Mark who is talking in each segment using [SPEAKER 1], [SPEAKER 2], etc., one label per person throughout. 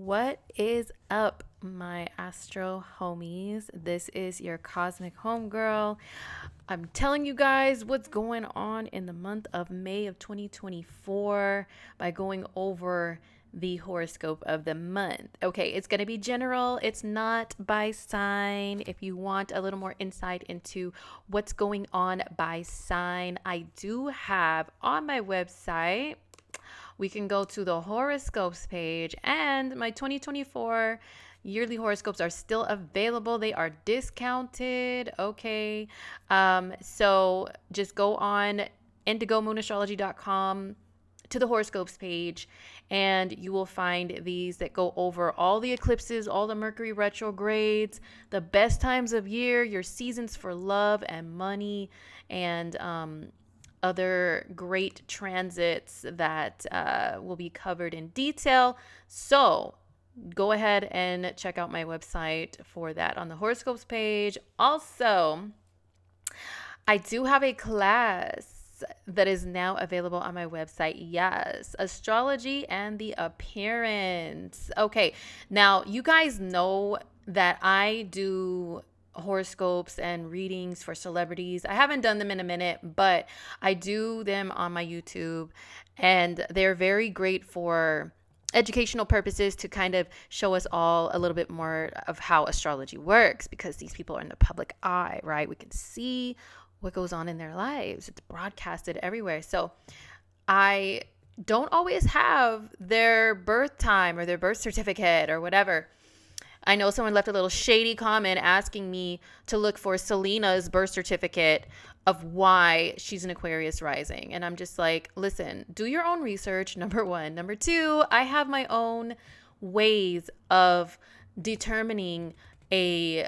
[SPEAKER 1] What is up, my astro homies? This is your cosmic homegirl. I'm telling you guys what's going on in the month of May of 2024 by going over the horoscope of the month. Okay, it's going to be general. It's not by sign. If you want a little more insight into what's going on by sign, I do have on my website, we can go to the horoscopes page, and my 2024 yearly horoscopes are still available. They are discounted. Okay. So just go on indigomoonAstrology.com to the horoscopes page, and you will find these that go over all the eclipses, all the Mercury retrogrades, the best times of year, your seasons for love and money, and other great transits that will be covered in detail. So go ahead and check out my website for that on the horoscopes page. Also, I do have a class that is now available on my website. Yes, astrology and the appearance. Okay, now you guys know that I do horoscopes and readings for celebrities. I haven't done them in a minute, but I do them on my YouTube, and they're very great for educational purposes to kind of show us all a little bit more of how astrology works, because these people are in the public eye, right? We can see what goes on in their lives. It's broadcasted everywhere. So I don't always have their birth time or their birth certificate or whatever. I know someone left a little shady comment asking me to look for Selena's birth certificate of why she's an Aquarius rising. And I'm just like, listen, do your own research, number one. Number two, I have my own ways of determining a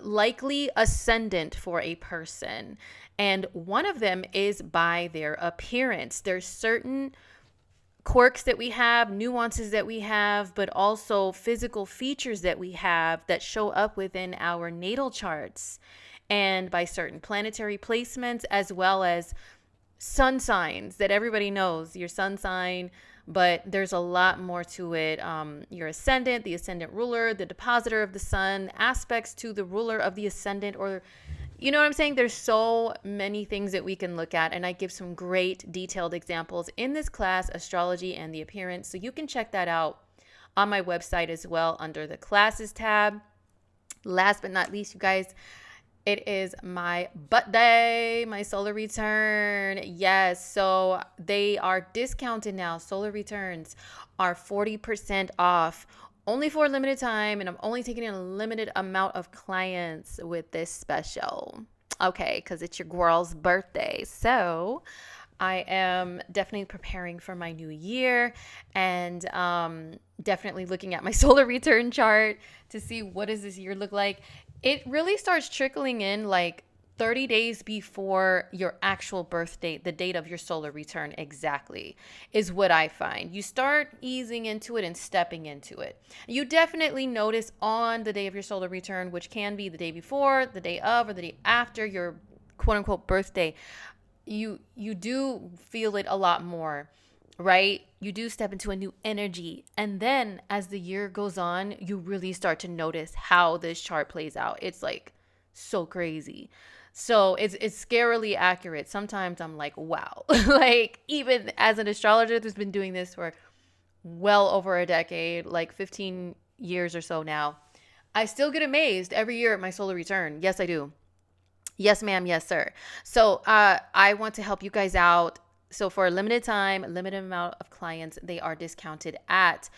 [SPEAKER 1] likely ascendant for a person. And one of them is by their appearance. There's certain quirks that we have, nuances that we have, but also physical features that we have that show up within our natal charts and by certain planetary placements, as well as sun signs that everybody knows your sun sign, but there's a lot more to it. Your ascendant, the ascendant ruler, the depositor of the sun, aspects to the ruler of the ascendant, or you know what I'm saying? There's so many things that we can look at, and I give some great detailed examples in this class, Astrology and the Appearance. So you can check that out on my website as well under the Classes tab. Last but not least, you guys, it is my birthday, my solar return. Yes, so they are discounted now. Solar returns are 40% off. Only for a limited time, and I'm only taking in a limited amount of clients with this special. Okay, because it's your girl's birthday. So I am definitely preparing for my new year, and definitely looking at my solar return chart to see what does this year look like. It really starts trickling in like 30 days before your actual birth date, the date of your solar return exactly, is what I find. You start easing into it and stepping into it. You definitely notice on the day of your solar return, which can be the day before, the day of, or the day after your quote unquote birthday, you do feel it a lot more, right? You do step into a new energy. And then as the year goes on, you really start to notice how this chart plays out. It's like so crazy. So it's scarily accurate. Sometimes I'm like, wow. Like, even as an astrologer who's been doing this for well over a decade, like 15 years or so now, I still get amazed every year at my solar return. Yes, I do. Yes, ma'am. Yes, sir. So I want to help you guys out. So for a limited time, limited amount of clients, they are discounted at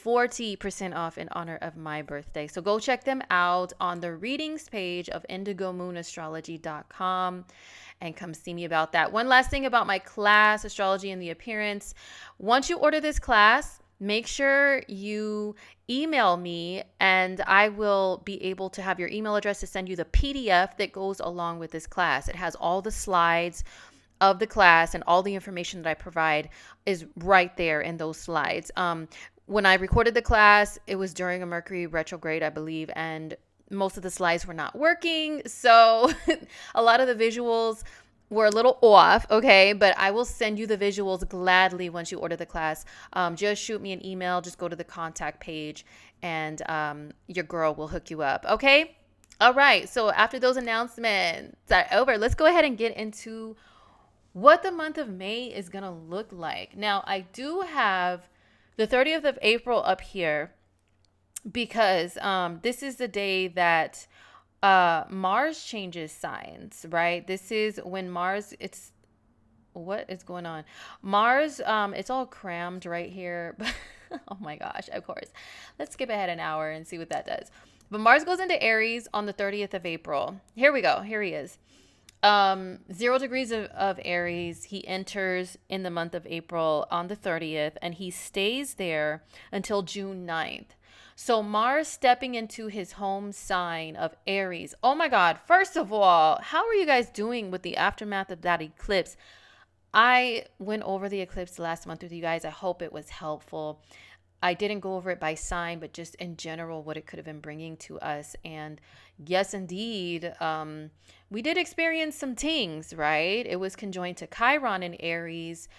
[SPEAKER 1] 40% off in honor of my birthday. So go check them out on the readings page of indigomoonAstrology.com and come see me about that. One last thing about my class, Astrology and the Appearance. Once you order this class, make sure you email me, and I will be able to have your email address to send you the PDF that goes along with this class. It has all the slides of the class, and all the information that I provide is right there in those slides. When I recorded the class, it was during a Mercury retrograde, I believe, and most of the slides were not working. So a lot of the visuals we're a little off, okay? But I will send you the visuals gladly once you order the class. Just shoot me an email. Just go to the contact page, and your girl will hook you up, okay? All right. So after those announcements are over, let's go ahead and get into what the month of May is going to look like. Now, I do have the 30th of April up here because this is the day that Mars changes signs, right? This is when Mars, it's what is going on? Mars, it's all crammed right here. Oh my gosh, of course. Let's skip ahead an hour and see what that does. But Mars goes into Aries on the 30th of April. Here we go. Here he is. 0 degrees of Aries. He enters in the month of April on the 30th, and he stays there until June 9th. So Mars stepping into his home sign of Aries. Oh my God. First of all, how are you guys doing with the aftermath of that eclipse? I went over the eclipse last month with you guys. I hope it was helpful. I didn't go over it by sign, but just in general, what it could have been bringing to us. And yes, indeed, we did experience some things, right? It was conjoined to Chiron in Aries.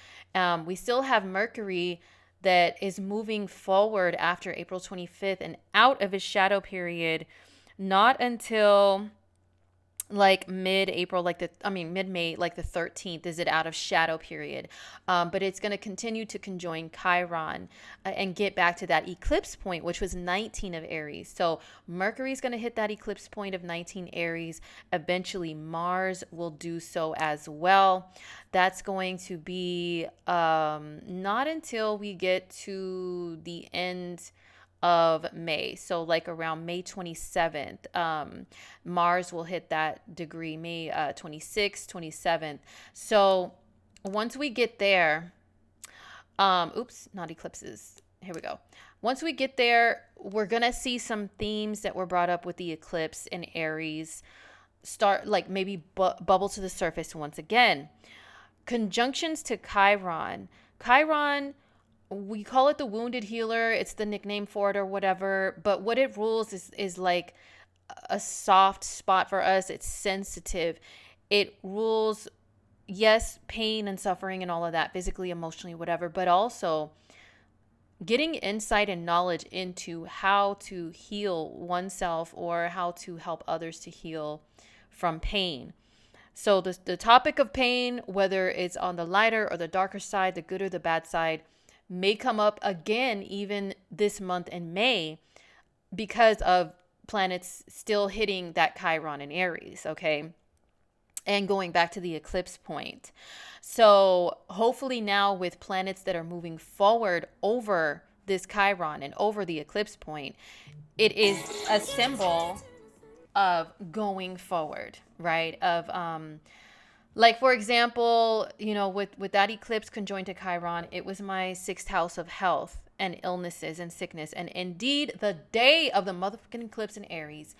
[SPEAKER 1] We still have Mercury that is moving forward after April 25th and out of his shadow period, not until like mid-April, mid-May, like the 13th is it out of shadow period. But it's going to continue to conjoin Chiron and get back to that eclipse point, which was 19 of Aries. So Mercury's going to hit that eclipse point of 19 Aries. Eventually Mars will do so as well. That's going to be not until we get to the end of May. So like around May 27th, Mars will hit that degree, May 26th, 27th. So once we get there, oops, not eclipses. Here we go. Once we get there, we're going to see some themes that were brought up with the eclipse in Aries start like maybe bubble to the surface once again. Conjunctions to Chiron. Chiron, we call it the wounded healer. It's the nickname for it or whatever. But what it rules is like a soft spot for us. It's sensitive. It rules, yes, pain and suffering and all of that, physically, emotionally, whatever, but also getting insight and knowledge into how to heal oneself or how to help others to heal from pain. So the topic of pain, whether it's on the lighter or the darker side, the good or the bad side, may come up again even this month in May because of planets still hitting that Chiron in Aries, okay? And going back to the eclipse point. So hopefully now with planets that are moving forward over this Chiron and over the eclipse point, it is a symbol of going forward, right? Of like, for example, with that eclipse conjoined to Chiron, it was my 6th house of health and illnesses and sickness. And indeed, the day of the motherfucking eclipse in Aries,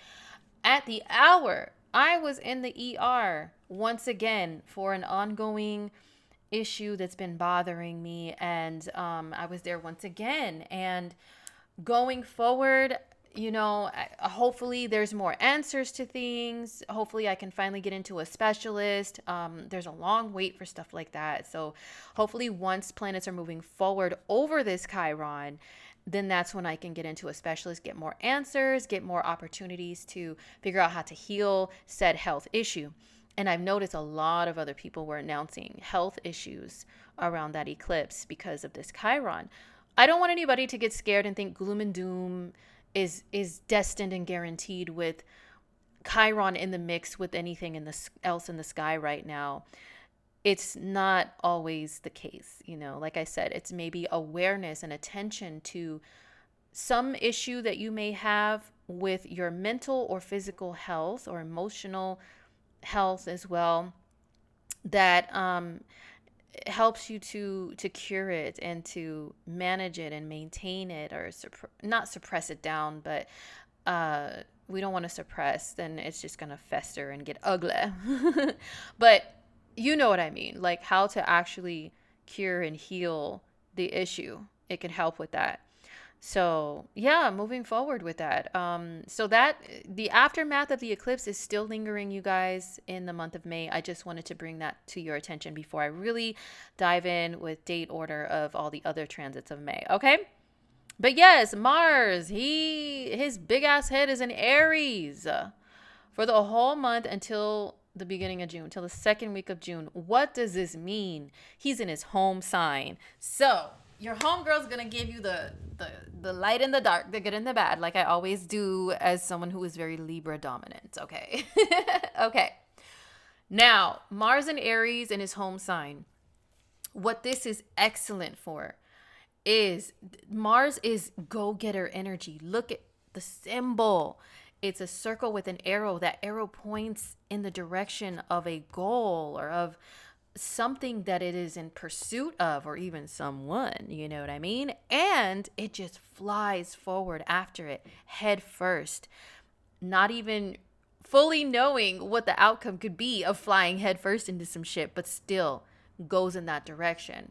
[SPEAKER 1] at the hour, I was in the ER once again for an ongoing issue that's been bothering me. And I was there once again. And going forward, hopefully there's more answers to things. Hopefully I can finally get into a specialist. There's a long wait for stuff like that. So hopefully once planets are moving forward over this Chiron, then that's when I can get into a specialist, get more answers, get more opportunities to figure out how to heal said health issue. And I've noticed a lot of other people were announcing health issues around that eclipse because of this Chiron. I don't want anybody to get scared and think gloom and doom is destined and guaranteed with Chiron in the mix with anything else in the sky right now. It's not always the case. Like I said, it's maybe awareness and attention to some issue that you may have with your mental or physical health or emotional health as well, that helps you to cure it and to manage it and maintain it, or not suppress it down, but we don't want to suppress, then it's just going to fester and get ugly. But you know what I mean, like how to actually cure and heal the issue. It can help with that. So yeah, moving forward with that. So that the aftermath of the eclipse is still lingering, you guys, in the month of May. I just wanted to bring that to your attention before I really dive in with date order of all the other transits of May. Okay. But yes, Mars, his big ass head is in Aries for the whole month until the beginning of June, till the second week of June. What does this mean? He's in his home sign. So your homegirl's gonna give you the light and the dark, the good and the bad, like I always do as someone who is very Libra dominant. Okay. Okay. Now, Mars in Aries in his home sign. What this is excellent for is Mars is go-getter energy. Look at the symbol. It's a circle with an arrow. That arrow points in the direction of a goal or of something that it is in pursuit of, or even someone, you know what I mean? And it just flies forward after it, head first, not even fully knowing what the outcome could be of flying head first into some shit, but still goes in that direction.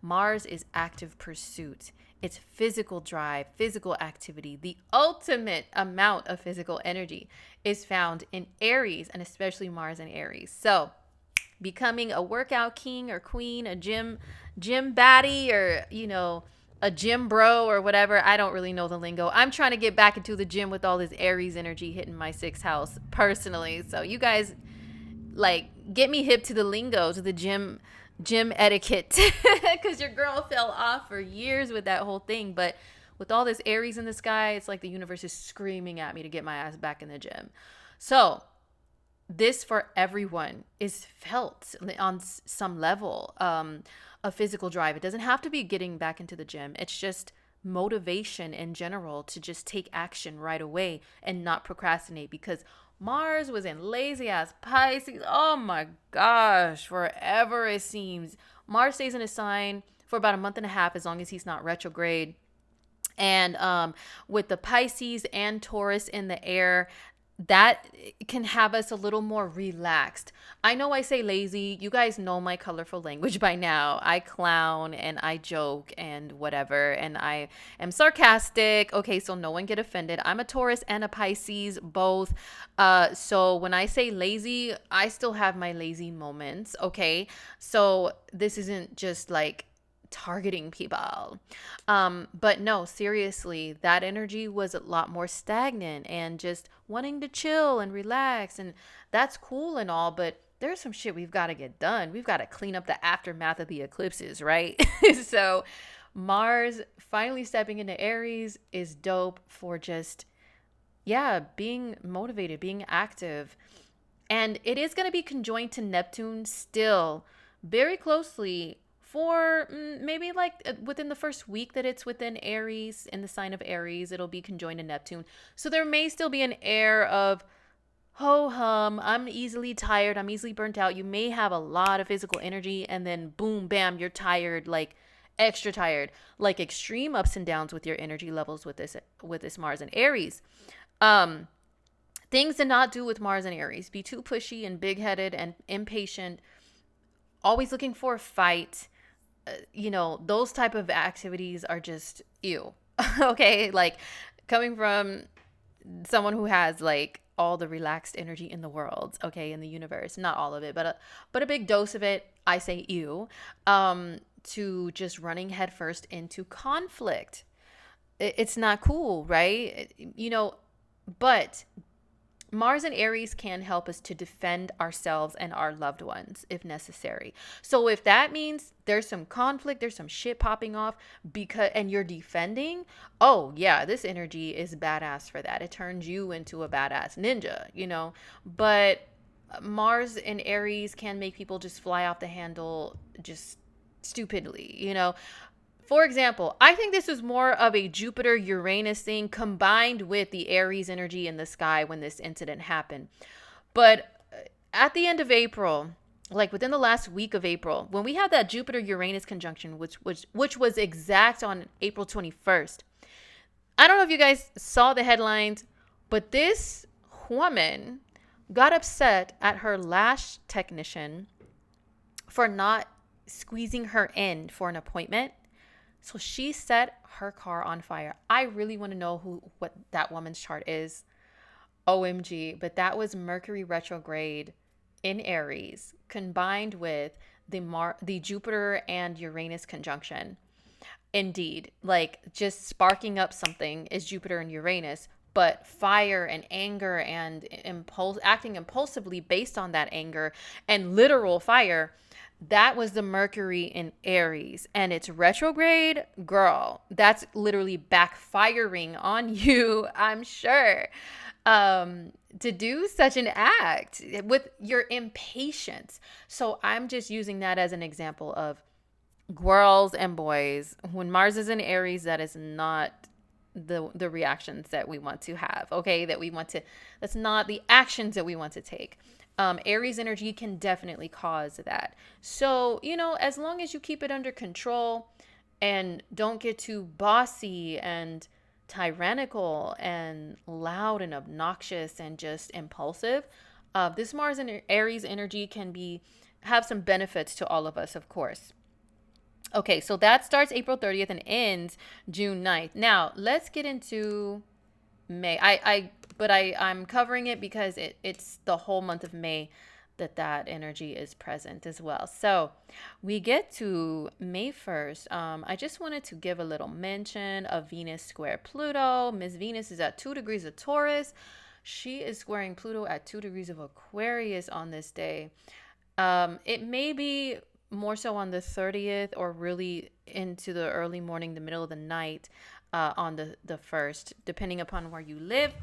[SPEAKER 1] Mars is active pursuit. It's physical drive, physical activity. The ultimate amount of physical energy is found in Aries, and especially Mars in Aries. So becoming a workout king or queen, a gym baddie, or, you know, a gym bro or whatever. I don't really know the lingo. I'm trying to get back into the gym with all this Aries energy hitting my sixth house personally. So you guys, like, get me hip to the lingo, to the gym etiquette, because your girl fell off for years with that whole thing. But with all this Aries in the sky, it's like the universe is screaming at me to get my ass back in the gym. So this for everyone is felt on some level, a physical drive. It doesn't have to be getting back into the gym. It's just motivation in general to just take action right away and not procrastinate, because Mars was in lazy ass Pisces. Oh my gosh, forever it seems. Mars stays in a sign for about a month and a half, as long as he's not retrograde. And with the Pisces and Taurus in the air, that can have us a little more relaxed. I know I say lazy. You guys know my colorful language by now. I clown and I joke and whatever, and I am sarcastic. Okay, so no one get offended. I'm a Taurus and a Pisces, both. So when I say lazy, I still have my lazy moments. Okay, so this isn't just like targeting people. But no, seriously, that energy was a lot more stagnant and just wanting to chill and relax. And that's cool and all, but there's some shit we've got to get done. We've got to clean up the aftermath of the eclipses, right? So Mars finally stepping into Aries is dope for just, yeah, being motivated, being active. And it is going to be conjoined to Neptune still very closely for maybe like within the first week that it's within Aries, in the sign of Aries, it'll be conjoined to Neptune. So there may still be an air of ho hum, I'm easily tired, I'm easily burnt out. You may have a lot of physical energy, and then boom, bam, you're tired, like extra tired, like extreme ups and downs with your energy levels with this Mars and Aries. Things to not do with Mars and Aries: be too pushy and big-headed and impatient, always looking for a fight. You know, those type of activities are just ew. Okay, like coming from someone who has like all the relaxed energy in the world, okay, in the universe, not all of it, but a big dose of it, I say ew. To just running headfirst into conflict, it's not cool, right? You know, but Mars and Aries can help us to defend ourselves and our loved ones if necessary. So if that means there's some conflict, there's some shit popping off and you're defending, oh yeah, this energy is badass for that. It turns you into a badass ninja, you know. But Mars and Aries can make people just fly off the handle just stupidly, you know. For example, I think this is more of a Jupiter-Uranus thing combined with the Aries energy in the sky when this incident happened. But at the end of April, like within the last week of April, when we had that Jupiter-Uranus conjunction, which was exact on April 21st, I don't know if you guys saw the headlines, but this woman got upset at her lash technician for not squeezing her in for an appointment. So she set her car on fire. I really want to know what that woman's chart is. OMG. But that was Mercury retrograde in Aries combined with the Jupiter and Uranus conjunction. Indeed, like just sparking up something is Jupiter and Uranus, but fire and anger and acting impulsively based on that anger and literal fire, that was the Mercury in Aries, and it's retrograde, girl. That's literally backfiring on you, I'm sure. To do such an act with your impatience. So I'm just using that as an example of girls and boys. When Mars is in Aries, that is not the reactions that we want to have. Okay, that's not the actions that we want to take. Aries energy can definitely cause that. So, as long as you keep it under control and don't get too bossy and tyrannical and loud and obnoxious and just impulsive, this Mars and Aries energy can have some benefits to all of us, of course. Okay, so that starts April 30th and ends June 9th. Now, let's get into May. I'm covering it because it's the whole month of May that energy is present as well. So we get to May 1st. I just wanted to give a little mention of Venus square Pluto. Miss Venus is at 2 degrees of Taurus. She is squaring Pluto at 2 degrees of Aquarius on this day. It may be more so on the 30th or really into the early morning, the middle of the night on the 1st, depending upon where you live.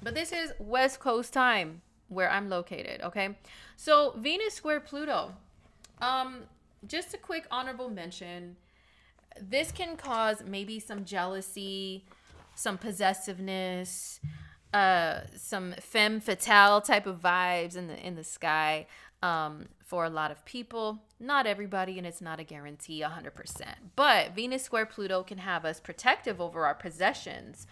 [SPEAKER 1] But this is West Coast time where I'm located, okay? So Venus square Pluto. Just a quick honorable mention. This can cause maybe some jealousy, some possessiveness, some femme fatale type of vibes in the sky for a lot of people. Not everybody, and it's not a guarantee 100%. But Venus square Pluto can have us protective over our possessions.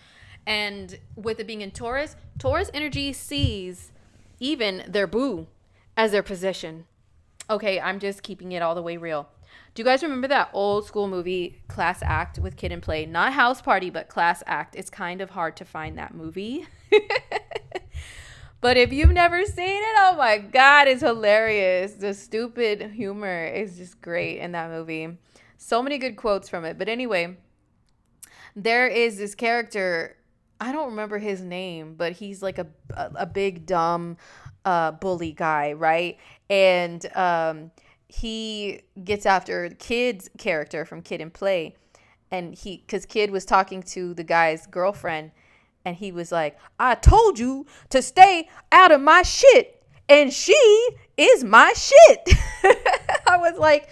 [SPEAKER 1] And with it being in Taurus, Taurus energy sees even their boo as their possession. Okay, I'm just keeping it all the way real. Do you guys remember that old school movie Class Act with Kid and Play? Not House Party, but Class Act. It's kind of hard to find that movie. But if you've never seen it, oh my God, it's hilarious. The stupid humor is just great in that movie. So many good quotes from it. But anyway, there is this character, I don't remember his name, but he's like a big dumb bully guy, right? And he gets after Kid's character from Kid and Play, and because Kid was talking to the guy's girlfriend, and he was like, I told you to stay out of my shit, and she is my shit. I was like,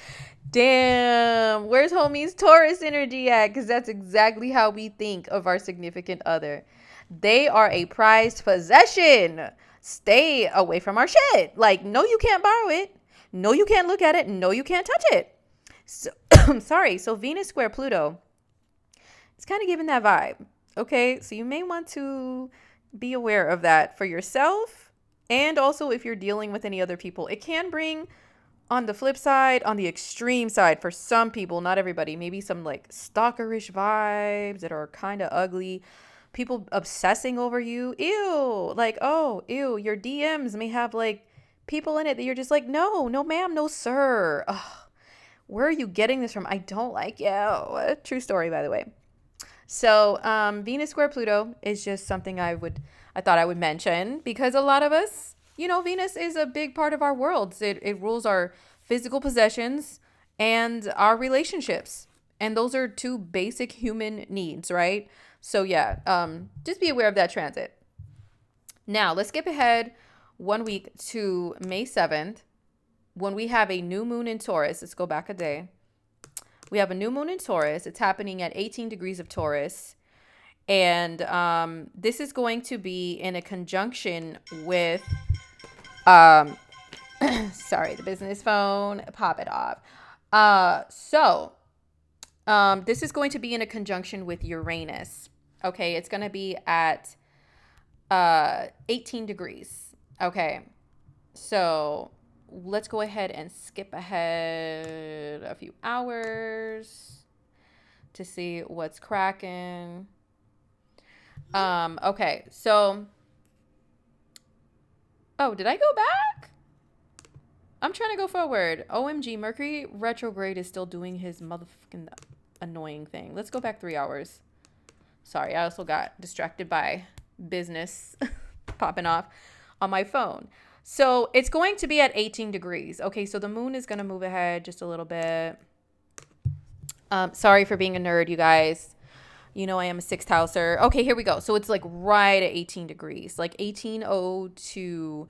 [SPEAKER 1] damn, where's homie's Taurus energy at? Because that's exactly how we think of our significant other. They are a prized possession. Stay away from our shit. Like, no, you can't borrow it. No, you can't look at it. No, you can't touch it. So, sorry. So Venus square Pluto, it's kind of giving that vibe. Okay, so you may want to be aware of that for yourself, and also if you're dealing with any other people. It can bring, on the flip side, on the extreme side, for some people, not everybody, maybe some like stalkerish vibes that are kind of ugly. People obsessing over you. Ew. Like, oh, ew. Your DMs may have like people in it that you're just like, no, ma'am, no, sir. Ugh. Where are you getting this from? I don't like you. True story, by the way. So Venus square Pluto is just something I thought I would mention, because a lot of us, Venus is a big part of our worlds. It rules our physical possessions and our relationships. And those are two basic human needs, right? So yeah, just be aware of that transit. Now let's skip ahead 1 week to May 7th, when we have a new moon in Taurus. Let's go back a day. We have a new moon in Taurus. It's happening at 18 degrees of Taurus. And this is going to be in a conjunction with, sorry, the business phone, pop it off. This is going to be in a conjunction with Uranus. Okay, it's going to be at 18 degrees. Okay, so let's go ahead and skip ahead a few hours. to see what's cracking. Okay, so oh, did I go back? I'm trying to go forward. OMG, Mercury retrograde is still doing his motherfucking annoying thing. Let's go back 3 hours. Sorry, I also got distracted by business popping off on my phone. So it's going to be at 18 degrees. Okay, so the moon is going to move ahead just a little bit. Sorry for being a nerd, you guys. You know I am a sixth houser. Okay, here we go. So it's like right at 18 degrees, like 1802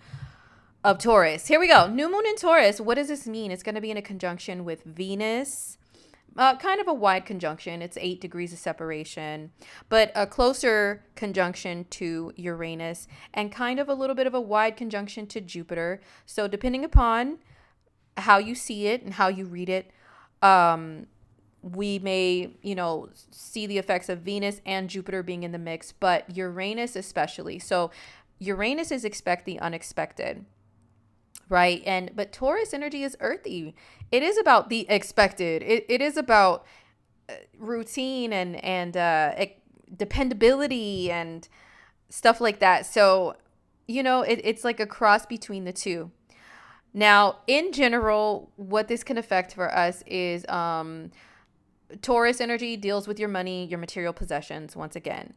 [SPEAKER 1] of Taurus. Here we go. New moon in Taurus. What does this mean? It's going to be in a conjunction with Venus. Kind of a wide conjunction. It's 8 degrees of separation, but a closer conjunction to Uranus and kind of a little bit of a wide conjunction to Jupiter. So depending upon how you see it and how you read it, we may, see the effects of Venus and Jupiter being in the mix, but Uranus especially. So Uranus is expect the unexpected. Right. But Taurus energy is earthy. It is about the expected. It is about routine and dependability and stuff like that. So, it's like a cross between the two. Now, in general, what this can affect for us is Taurus energy deals with your money, your material possessions, once again.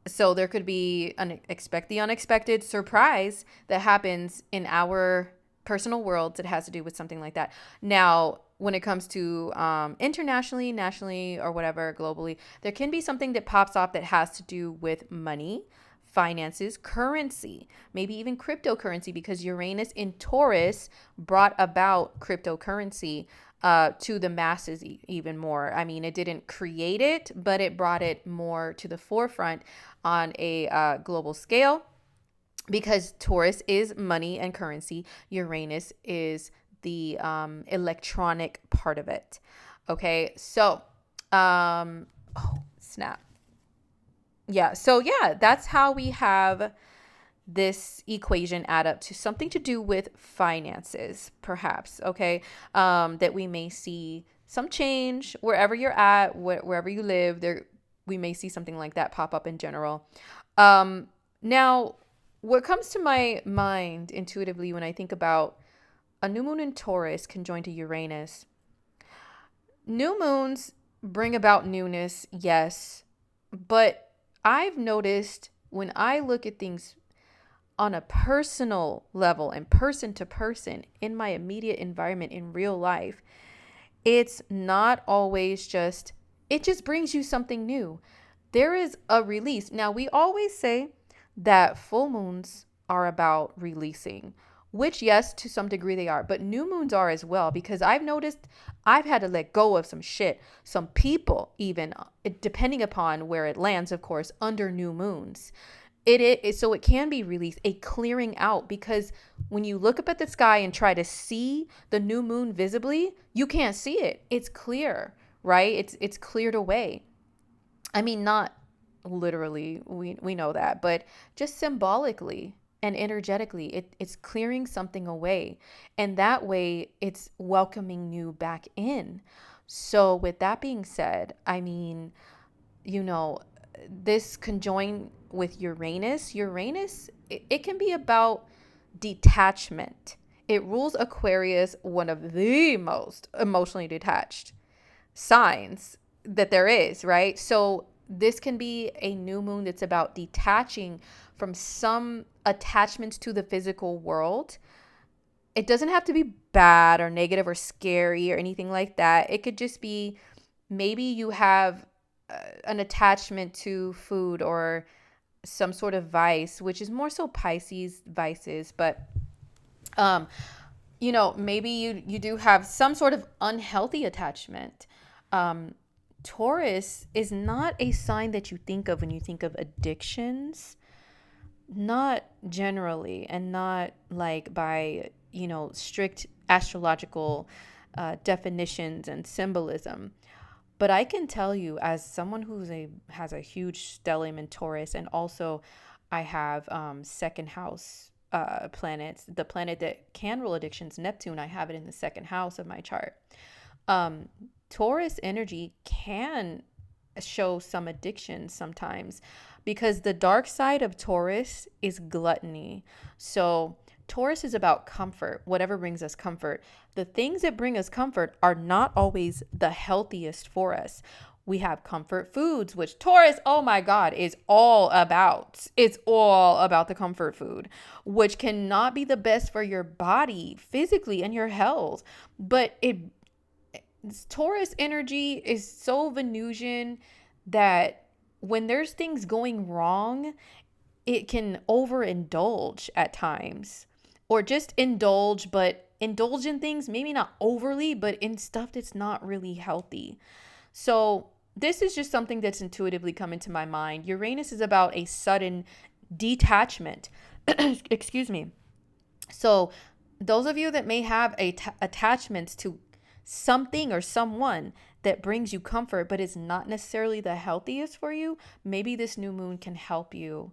[SPEAKER 1] So there could be the unexpected surprise that happens in our personal worlds. It has to do with something like that. Now, when it comes to internationally, nationally, or whatever, globally, there can be something that pops off that has to do with money, finances, currency, maybe even cryptocurrency, because Uranus in Taurus brought about cryptocurrency to the masses even more. I mean, it didn't create it, but it brought it more to the forefront on a global scale, because Taurus is money and currency. Uranus is the electronic part of it. Okay, so oh snap. Yeah, so that's how we have this equation add up to something to do with finances, perhaps. Okay, that we may see some change wherever you're at, wherever you live. There, we may see something like that pop up in general. Now, what comes to my mind intuitively when I think about a new moon in Taurus conjoined to Uranus, new moons bring about newness, yes, but I've noticed when I look at things on a personal level and person to person in my immediate environment in real life, it's not always it just brings you something new. There is a release. Now, we always say that full moons are about releasing, which, yes, to some degree they are, but new moons are as well, because I've noticed I've had to let go of some shit, some people, even depending upon where it lands, of course, under new moons. So it can be released, a clearing out, because when you look up at the sky and try to see the new moon visibly, you can't see it. It's clear, right? It's cleared away. I mean, not literally, we know that, but just symbolically and energetically, it's clearing something away, and that way it's welcoming you back in. So with that being said, I mean, this conjoined with Uranus, it can be about detachment. It rules Aquarius, one of the most emotionally detached signs that there is, right? So this can be a new moon that's about detaching from some attachments to the physical world. It doesn't have to be bad or negative or scary or anything like that. It could just be, maybe you have an attachment to food or some sort of vice, which is more so Pisces vices, but maybe you do have some sort of unhealthy attachment. Taurus is not a sign that you think of when you think of addictions, not generally, and not like by, strict astrological definitions and symbolism. But I can tell you, as someone has a huge stellium in Taurus, and also I have second house planets, the planet that can rule addictions, Neptune, I have it in the second house of my chart. Taurus energy can show some addiction sometimes, because the dark side of Taurus is gluttony. So Taurus is about comfort, whatever brings us comfort. The things that bring us comfort are not always the healthiest for us. We have comfort foods, which Taurus, oh my God, is all about. It's all about the comfort food, which cannot be the best for your body physically and your health. But Taurus energy is so Venusian that when there's things going wrong, it can overindulge at times, or just indulge, but indulge in things, maybe not overly, but in stuff that's not really healthy. So this is just something that's intuitively come into my mind. Uranus is about a sudden detachment. Excuse me. So those of you that may have attachments to something or someone that brings you comfort, but is not necessarily the healthiest for you, maybe this new moon can help you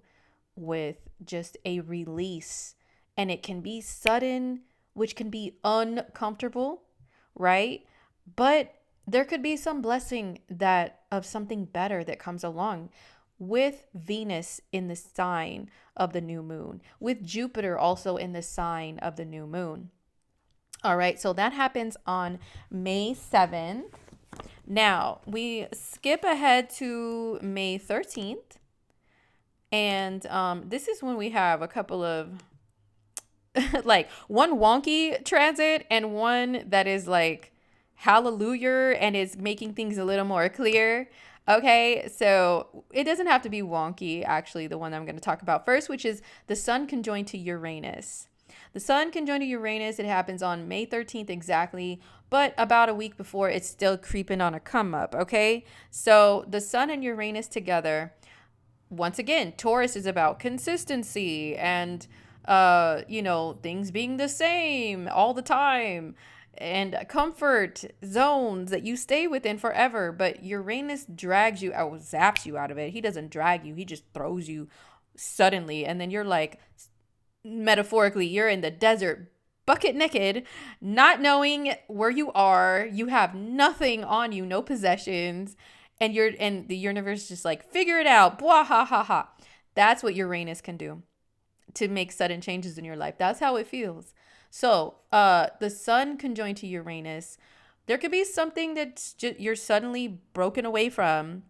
[SPEAKER 1] with just a release. And it can be sudden, which can be uncomfortable, right? But there could be some blessing that of something better that comes along with Venus in the sign of the new moon, with Jupiter also in the sign of the new moon. All right, so that happens on May 7th. Now, we skip ahead to May 13th. And this is when we have a couple of like one wonky transit and one that is like hallelujah and is making things a little more clear. Okay, so it doesn't have to be wonky, actually, the one I'm going to talk about first, which is the Sun conjoined to Uranus. The Sun conjoined to Uranus, it happens on May 13th exactly, but about a week before, it's still creeping on a come up, okay? So the Sun and Uranus together, once again, Taurus is about consistency and, things being the same all the time, and comfort zones that you stay within forever. But Uranus drags you out, zaps you out of it. He doesn't drag you. He just throws you suddenly. And then you're like, metaphorically, you're in the desert, bucket naked, not knowing where you are. You have nothing on you, no possessions. And the universe just like, figure it out. Blah, ha, ha, ha. That's what Uranus can do to make sudden changes in your life. That's how it feels. So the Sun conjoined to Uranus, there could be something that you're suddenly broken away from,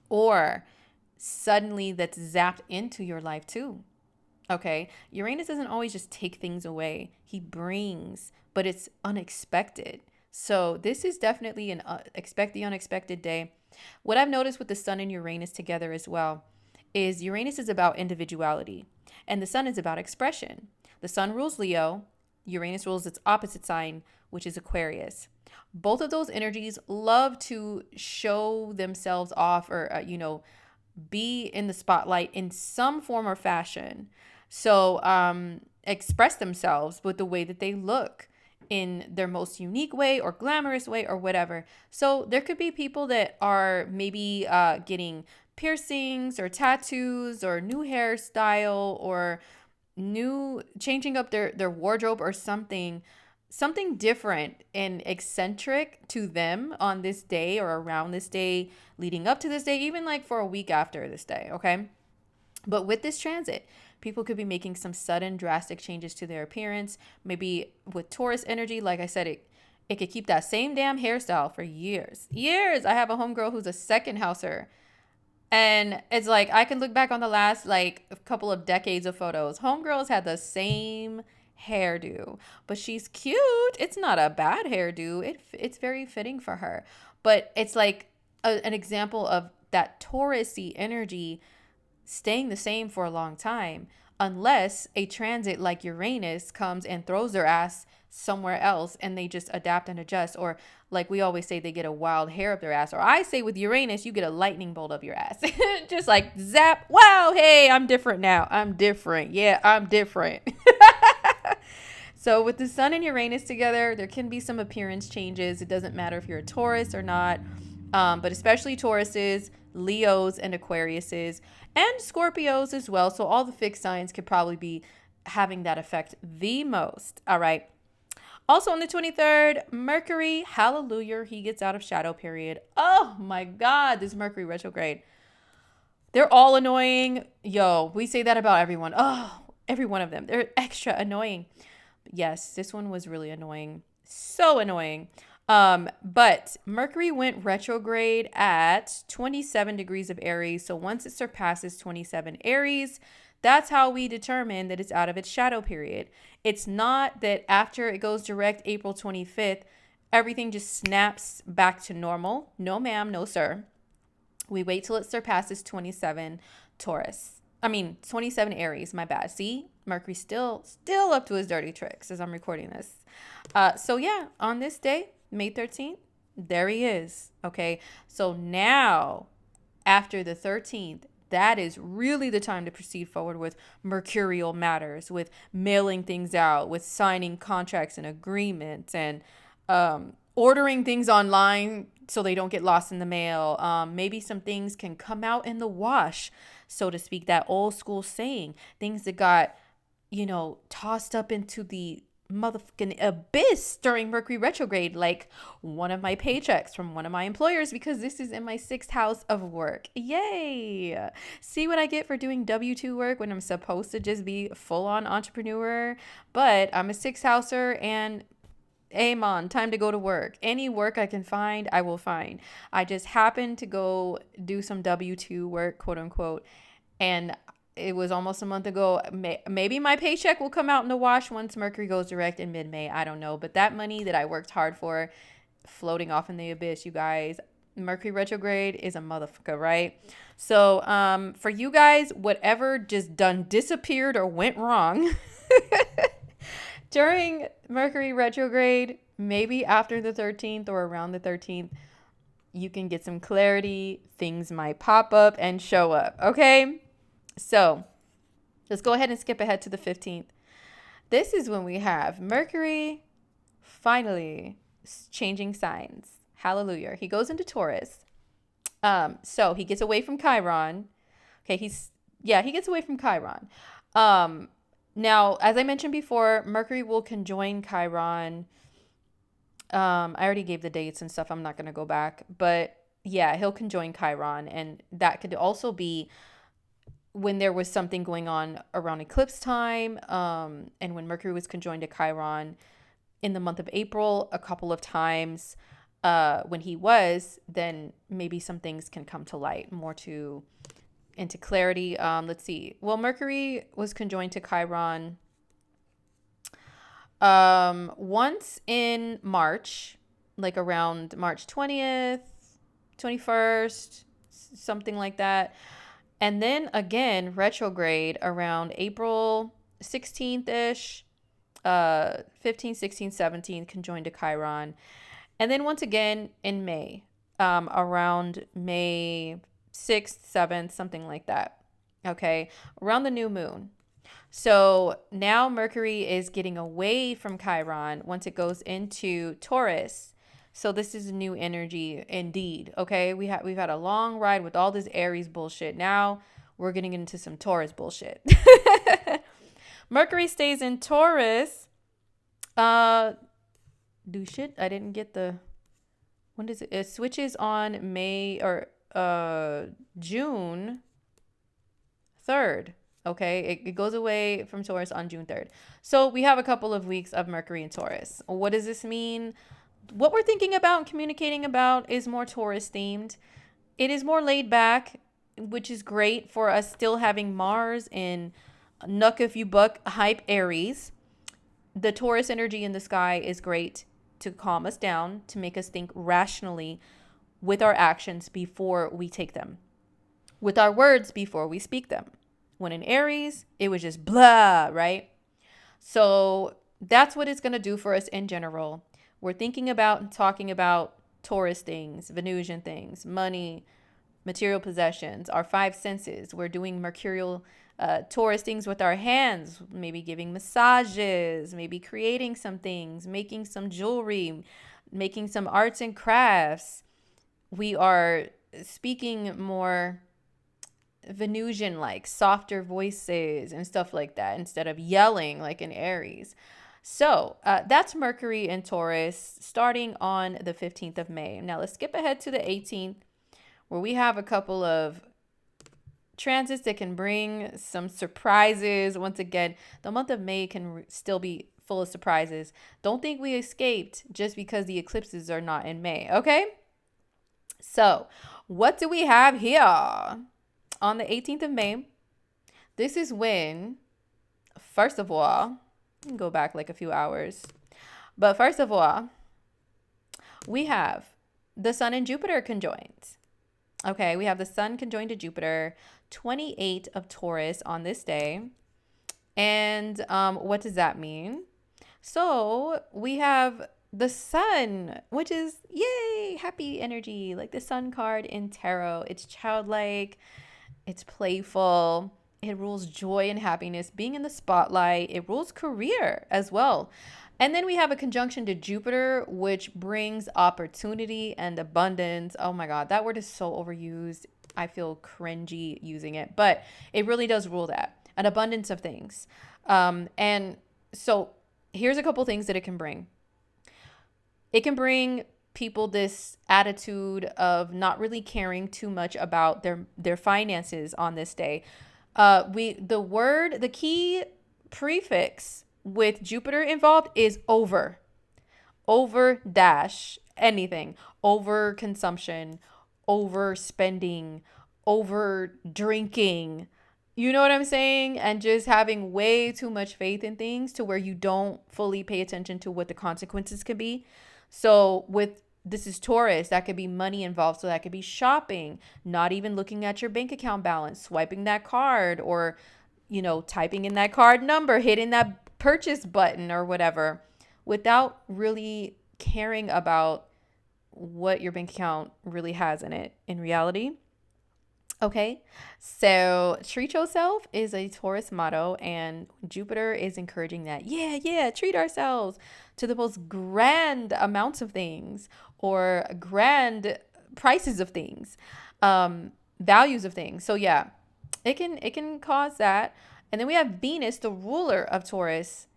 [SPEAKER 1] or suddenly that's zapped into your life too. Okay, Uranus doesn't always just take things away. He brings, but it's unexpected. So this is definitely an expect the unexpected day. What I've noticed with the Sun and Uranus together as well is Uranus is about individuality and the Sun is about expression. The Sun rules Leo. Uranus rules its opposite sign, which is Aquarius. Both of those energies love to show themselves off, or, be in the spotlight in some form or fashion. So express themselves with the way that they look in their most unique way or glamorous way or whatever. So there could be people that are maybe getting piercings or tattoos or new hairstyle or changing up their wardrobe or something different and eccentric to them on this day or around this day, leading up to this day, even like for a week after this day. Okay. But with this transit, people could be making some sudden drastic changes to their appearance. Maybe with Taurus energy, like I said, it could keep that same damn hairstyle for years. I have a homegirl who's a second houser. And it's like, I can look back on the last like a couple of decades of photos. Homegirls had the same hairdo, but she's cute. It's not a bad hairdo. It's very fitting for her. But it's like an example of that Taurus-y energy staying the same for a long time, unless a transit like Uranus comes and throws their ass somewhere else and they just adapt and adjust. Or like we always say, they get a wild hair up their ass. Or I say with Uranus, you get a lightning bolt up your ass. Just like zap. Wow. Hey, I'm different now. I'm different. Yeah, I'm different. So with the Sun and Uranus together, there can be some appearance changes. It doesn't matter if you're a Taurus or not, but especially Tauruses, Leos, and Aquariuses, and Scorpios as well. So all the fixed signs could probably be having that effect the most. All right. Also on the 23rd, Mercury, hallelujah, he gets out of shadow period. Oh my God, this Mercury retrograde. They're all annoying. Yo, we say that about everyone. Oh, every one of them. They're extra annoying. Yes, this one was really annoying. So annoying. But Mercury went retrograde at 27 degrees of Aries. So once it surpasses 27 Aries, that's how we determine that it's out of its shadow period. It's not that after it goes direct April 25th, everything just snaps back to normal. No, ma'am, no, sir. We wait till it surpasses 27 Taurus. 27 Aries, my bad. See, Mercury's still up to his dirty tricks as I'm recording this. So yeah, on this day, May 13th, there he is. Okay, so now after the 13th, that is really the time to proceed forward with mercurial matters, with mailing things out, with signing contracts and agreements, and ordering things online so they don't get lost in the mail. Maybe some things can come out in the wash, so to speak, that old school saying. Things that got, tossed up into the motherfucking abyss during Mercury retrograde, like one of my paychecks from one of my employers, because this is in my 6th house of work. Yay! See what I get for doing W-2 work when I'm supposed to just be full-on entrepreneur, but I'm a 6th houser, and Amon, time to go to work. Any work I can find, I will find. I just happened to go do some W-2 work, quote unquote, and it was almost a month ago. Maybe my paycheck will come out in the wash once Mercury goes direct in mid-May. I don't know. But that money that I worked hard for, floating off in the abyss, you guys. Mercury retrograde is a motherfucker, right? So for you guys, whatever just done disappeared or went wrong during Mercury retrograde, maybe after the 13th or around the 13th, you can get some clarity. Things might pop up and show up, okay? So let's go ahead and skip ahead to the 15th. This is when we have Mercury finally changing signs. Hallelujah. He goes into Taurus. So he gets away from Chiron. Okay, he gets away from Chiron. Now, as I mentioned before, Mercury will conjoin Chiron. I already gave the dates and stuff. I'm not going to go back. But yeah, he'll conjoin Chiron. And that could also be when there was something going on around eclipse time, and when Mercury was conjoined to Chiron in the month of April a couple of times, when he was, then maybe some things can come to light more into clarity. Let's see. Well, Mercury was conjoined to Chiron once in March, like around March 20th, 21st, something like that. And then again, retrograde around April 16th-ish, 15th, 16th, 17th, conjoined to Chiron. And then once again in May, around May 6th, 7th, something like that. Okay, around the new moon. So now Mercury is getting away from Chiron once it goes into Taurus. So this is new energy indeed. Okay, we've had a long ride with all this Aries bullshit. Now we're getting into some Taurus bullshit. Mercury stays in Taurus. I didn't get the. When does it? It switches on June 3rd. Okay, it goes away from Taurus on June 3rd. So we have a couple of weeks of Mercury in Taurus. What does this mean? What we're thinking about and communicating about is more Taurus themed. It is more laid back, which is great for us still having Mars in Nuck If You Buck hype Aries. The Taurus energy in the sky is great to calm us down, to make us think rationally with our actions before we take them, with our words before we speak them. When in Aries, it was just blah, right? So that's what it's going to do for us in general. We're thinking about and talking about Taurus things, Venusian things, money, material possessions, our 5 senses. We're doing mercurial Taurus things with our hands, maybe giving massages, maybe creating some things, making some jewelry, making some arts and crafts. We are speaking more Venusian, like softer voices and stuff like that, instead of yelling like in Aries. So that's Mercury in Taurus starting on the 15th of May. Now let's skip ahead to the 18th, where we have a couple of transits that can bring some surprises. Once again, the month of May can still be full of surprises. Don't think we escaped just because the eclipses are not in May, okay? So, what do we have here? On the 18th of May, this is when, first of all, you can go back like a few hours. But first of all, we have the Sun and Jupiter conjoined. Okay, we have the Sun conjoined to Jupiter, 28 of Taurus on this day. And what does that mean? So we have the Sun, which is, yay, happy energy, like the Sun card in tarot. It's childlike, it's playful, it rules joy and happiness, being in the spotlight. It rules career as well. And then we have a conjunction to Jupiter, which brings opportunity and abundance. Oh my God, that word is so overused. I feel cringy using it, but it really does rule that. An abundance of things. And so here's a couple things that it can bring. It can bring people this attitude of not really caring too much about their finances on this day. The key prefix with Jupiter involved is over dash anything, over consumption, over spending, over drinking. You know what I'm saying? And just having way too much faith in things to where you don't fully pay attention to what the consequences could be. So this is Taurus, that could be money involved. So that could be shopping, not even looking at your bank account balance, swiping that card, or, typing in that card number, hitting that purchase button or whatever, without really caring about what your bank account really has in it in reality. Okay, so treat yourself is a Taurus motto, and Jupiter is encouraging that. Yeah, treat ourselves to the most grand amounts of things, or grand prices of things, values of things. So yeah, it can cause that. And then we have Venus, the ruler of Taurus,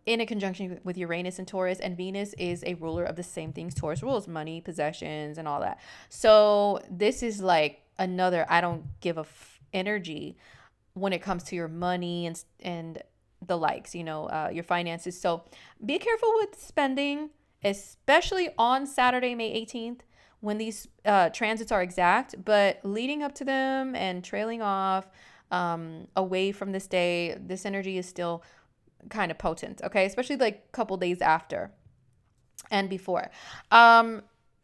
[SPEAKER 1] in a conjunction with Uranus and Taurus, and Venus is a ruler of the same things Taurus rules: money, possessions, and all that. So this is like another I don't give a energy when it comes to your money and the likes, your finances. So be careful with spending, especially on Saturday, May 18th, when these transits are exact, but leading up to them and trailing off away from this day, this energy is still kind of potent, okay? Especially like a couple days after and before.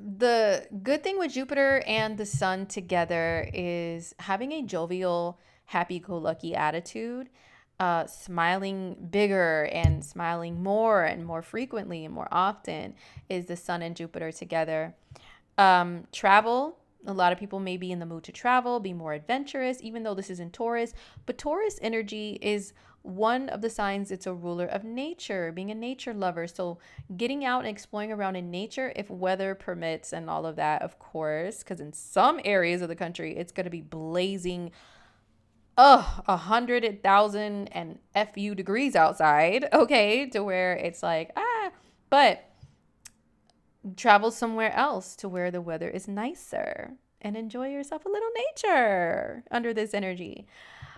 [SPEAKER 1] The good thing with Jupiter and the Sun together is having a jovial, happy-go-lucky attitude, smiling bigger and smiling more and more frequently and more often is the Sun and Jupiter together. Travel. A lot of people may be in the mood to travel, be more adventurous, even though this is in Taurus. But Taurus energy is one of the signs it's a ruler of nature, being a nature lover. So getting out and exploring around in nature, if weather permits and all of that, of course, because in some areas of the country, it's going to be blazing 100,000 and FU degrees outside, okay, to where it's like, but travel somewhere else to where the weather is nicer and enjoy yourself a little nature under this energy.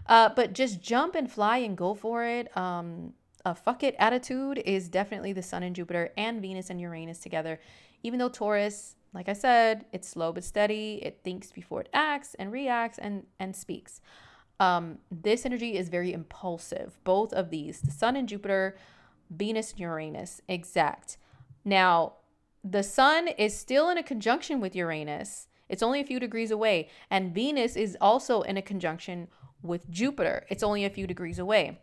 [SPEAKER 1] But just jump and fly and go for it. A fuck it attitude is definitely the Sun and Jupiter and Venus and Uranus together. Even though Taurus, like I said, it's slow but steady. It thinks before it acts and reacts and speaks. This energy is very impulsive. Both of these, the Sun and Jupiter, Venus and Uranus, exact. Now, the Sun is still in a conjunction with Uranus. It's only a few degrees away. And Venus is also in a conjunction with Jupiter. It's only a few degrees away.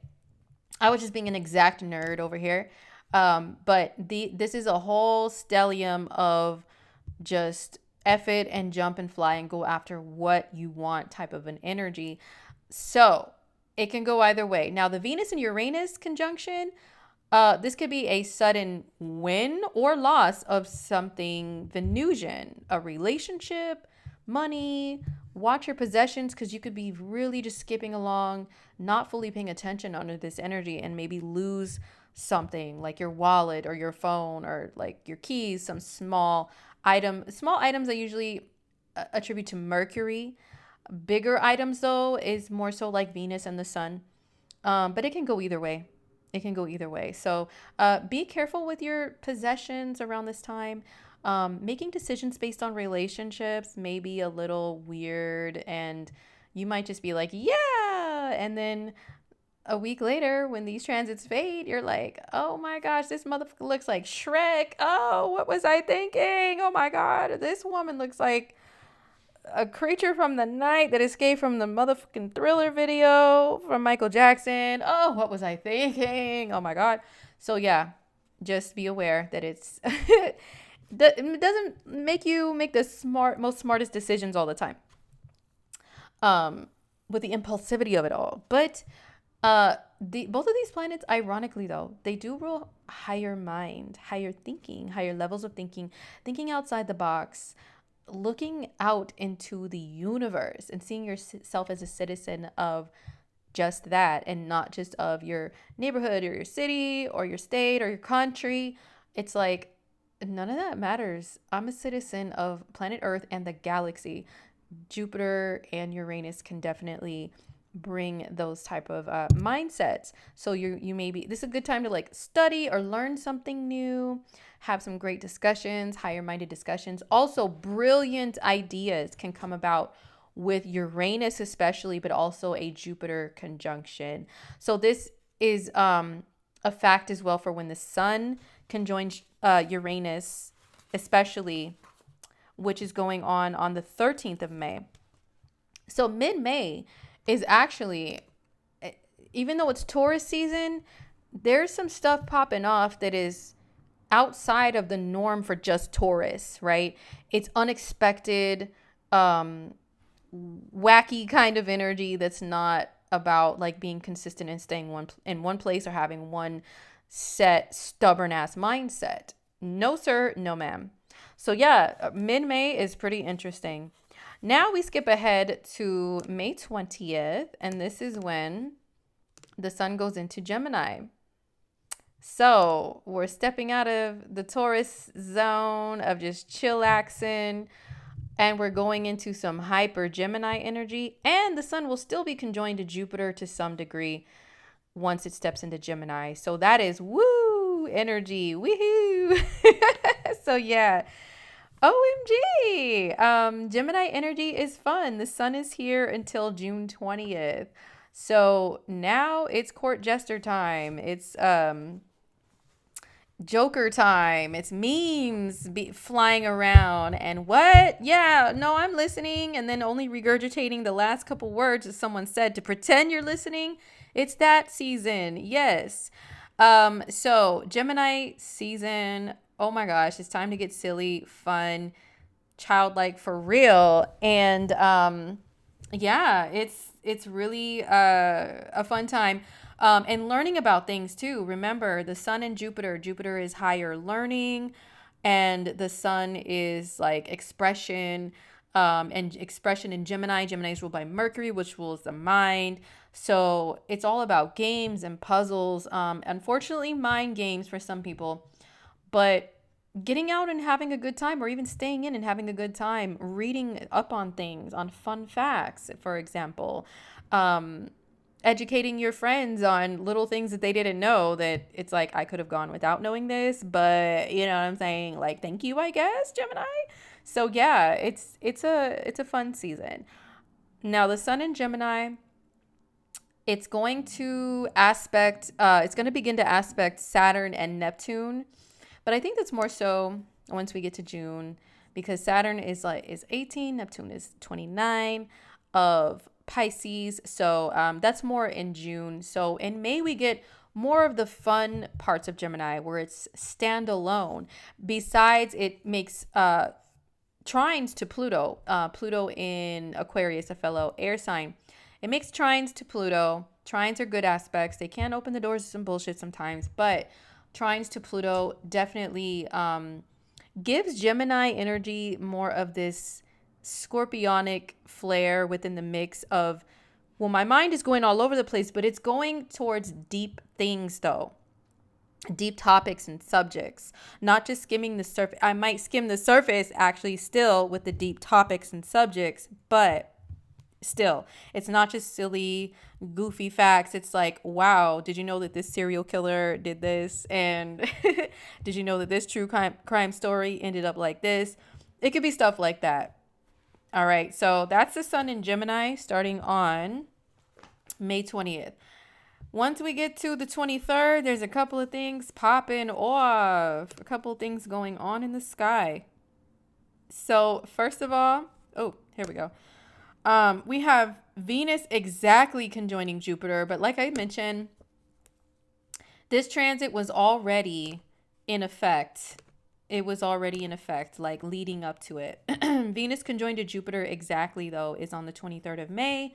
[SPEAKER 1] I was just being an exact nerd over here. But this is a whole stellium of just F it and jump and fly and go after what you want type of an energy. So it can go either way. Now, the Venus and Uranus conjunction, this could be a sudden win or loss of something Venusian, a relationship, money, Watch your possessions because you could be really just skipping along, not fully paying attention under this energy and maybe lose something like your wallet or your phone or like your keys, some small item. Small items I usually attribute to Mercury. Bigger items though is more so like Venus and the sun. But it can go either way. It can go either way. So be careful with your possessions around this time. Making decisions based on relationships may be a little weird, and you might just be like, yeah. And then a week later, when these transits fade, you're like, oh my gosh, this motherfucker looks like Shrek. Oh, what was I thinking? Oh my God, this woman looks like a creature from the night that escaped from the motherfucking Thriller video from Michael Jackson. Oh, what was I thinking? Oh my God. So yeah, just be aware that it doesn't make you make the most smartest decisions all the time. With the impulsivity of it all. But both of these planets, ironically though, they do rule higher mind, higher thinking, higher levels of thinking outside the box, looking out into the universe and seeing yourself as a citizen of just that and not just of your neighborhood or your city or your state or your country. It's like none of that matters. I'm a citizen of planet Earth and the galaxy. Jupiter and Uranus can definitely bring those type of mindsets. So you maybe this is a good time to like study or learn something new, have some great discussions, higher minded discussions. Also, brilliant ideas can come about with Uranus especially, but also a Jupiter conjunction. So this is a fact as well for when the sun conjoins Uranus, especially, which is going on the 13th of May. So mid-May is actually, even though it's Taurus season, there's some stuff popping off that is outside of the norm for just Taurus, right? It's unexpected, wacky kind of energy that's not about like being consistent and staying in one place or having one set stubborn ass mindset. No, sir. No, ma'am. So yeah, mid-May is pretty interesting. Now we skip ahead to May 20th, and this is when the sun goes into Gemini. So we're stepping out of the Taurus zone of just chillaxing, and we're going into some hyper Gemini energy, and the sun will still be conjoined to Jupiter to some degree once it steps into Gemini. So that is woo energy. Woohoo. So yeah. OMG. Gemini energy is fun. The sun is here until June 20th. So now it's court jester time. It's Joker time. It's memes flying around. And what? Yeah, no, I'm listening. And then only regurgitating the last couple words that someone said to pretend you're listening. It's that season. Yes. So Gemini season. Oh my gosh, it's time to get silly, fun, childlike for real. And yeah, it's really a fun time. And learning about things too. Remember, the sun and Jupiter is higher learning, and the sun is like expression, and expression in Gemini. Gemini is ruled by Mercury, which rules the mind. So it's all about games and puzzles. Unfortunately, mind games for some people. But getting out and having a good time, or even staying in and having a good time, reading up on things, on fun facts, for example, educating your friends on little things that they didn't know that it's like, I could have gone without knowing this, but you know what I'm saying? Like, thank you, I guess, Gemini. So yeah, it's a fun season. Now the sun in Gemini, it's going to begin to aspect Saturn and Neptune. But I think that's more so once we get to June, because Saturn is 18, Neptune is 29 of Pisces. So that's more in June. So in May, we get more of the fun parts of Gemini where it's standalone. Besides, it makes trines to Pluto. Pluto in Aquarius, a fellow air sign. It makes trines to Pluto. Trines are good aspects. They can open the doors to some bullshit sometimes, but trines to Pluto definitely gives Gemini energy more of this scorpionic flair within the mix of, well, my mind is going all over the place, but it's going towards deep things though. Deep topics and subjects, not just skimming the surface. I might skim the surface actually still with the deep topics and subjects, but still, it's not just silly, goofy facts. It's like, wow, did you know that this serial killer did this? And did you know that this true crime story ended up like this? It could be stuff like that. All right, so that's the sun in Gemini starting on May 20th. Once we get to the 23rd, there's a couple of things popping off, a couple of things going on in the sky. So first of all, oh, here we go. We have Venus exactly conjoining Jupiter, but like I mentioned, this transit was already in effect. It was already in effect, like leading up to it. Venus conjoined to Jupiter exactly, though, is on the 23rd of May.